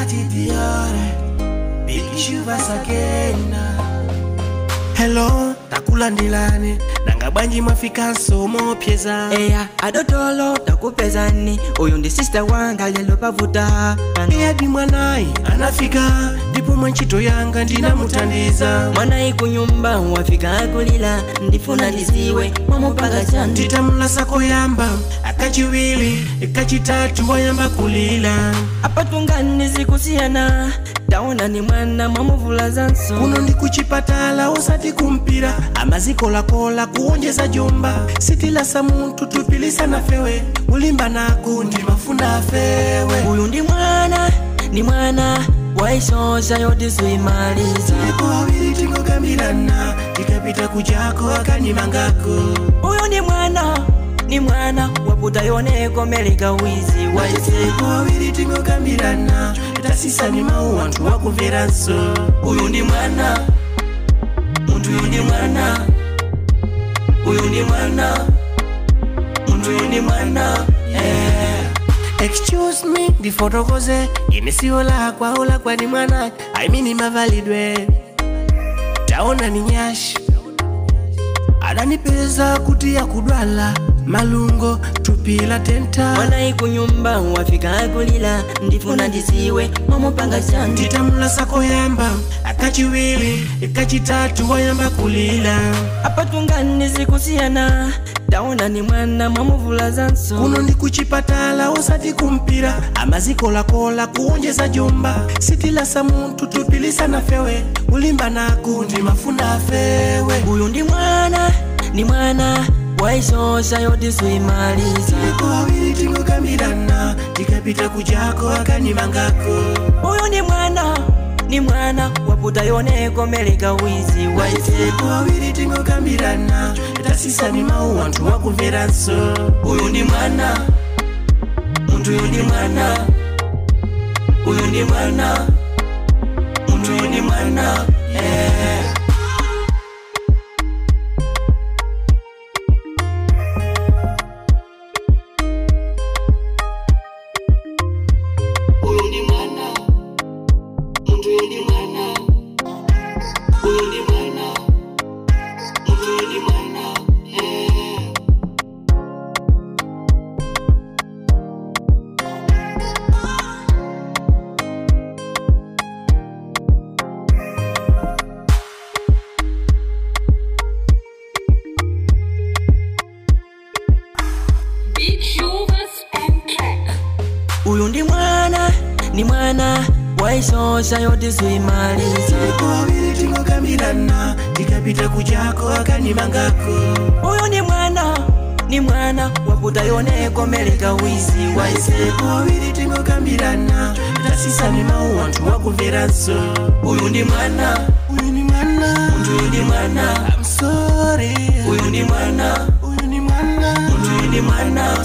started the other. Baby, shoot us again. Hello, takulandilani. Nanga banji mafika somo pieza. Eya, adotolo takupezani. Uyu ndi sister wanga lelo pavuta. Eya di mwanai anafika. Ndipo mwanchito yanga ndina mutandiza. Mwanai kunyumba wafika akulila. Ndifuna ndiziwe mwamupanga chani. Titamula sako yamba. Akachiwili, akachitatu wayamba kulila. Apatungani zikusiana. Taona ni mwana mwamuvula zanso. Kuno ndi kuchipatala usati kumpira. Amaziko la kola kuonjeza jomba. Sitila sa muntu tupilisa na fewe. Ulimba naku ndi mafuna fewe. Uyu ndi mwana waisosha yote suimaliza. Eko wawili tingo kamilana. Ikapita kujako akanimangako. Uyu ni mwana waputa yoneko melika wizi waise. Eko wawili tingo kamilana. Itasisa ni mau wantu wako veranso. Uyu ni mwana. Muntu uyu ni mwana. Uyu ni mwana. Muntu uyu ni mwana. Excuse me, di fotokoze. Inesi ola kwa ni mwana. I mean ima validwe. Taona ni nyashi. Adanipeza kutia kudwala. Malungo tupila tenta. Mwana ikunyumba wafika akulila. Ndifuna ndiziwe mwamupanga chani. Titamula sako yamba. Akachiwili, akachitatu wayamba kulila. Apatungani zikusiana. Taona ni mwana mwamuvula zanso. Kuno ndi kuchipatala usati kumpira. Amaziko la kola kuonjeza jomba. Sitila sa muntu tupilisa na fewe. Ulimba naku ndi mafuna fewe. Uyu ndi mwana waisosha yote suimaliza. Eko wawili tingo kamilana. Ikapita kujako akanimangako. Uyu ni mwana waputa yoneko meleka wizi waise. Eko wawili tingo kamilana. Itasisa ni mau wantu wako veranso. Uyu ni mwana. Muntu uyu ni mwana. Uyu ni mwana. Muntu uyu ni mwana. Uyu ni mwana waisosha yote suimaliza. Eko wawili tingo kamilana. Ikapita kujako akanimangako. Uyu ni mwana waputa yoneko meleka wizi waise. Eko wawili tingo kamilana. Itasisa ni mau wantu wako veranso. Uyu ni mwana. Uyu ni mwana. Muntu uyu ni mwana. I'm sorry. Uyu ni mwana. Uyu ni mwana. Muntu uyu ni mwana.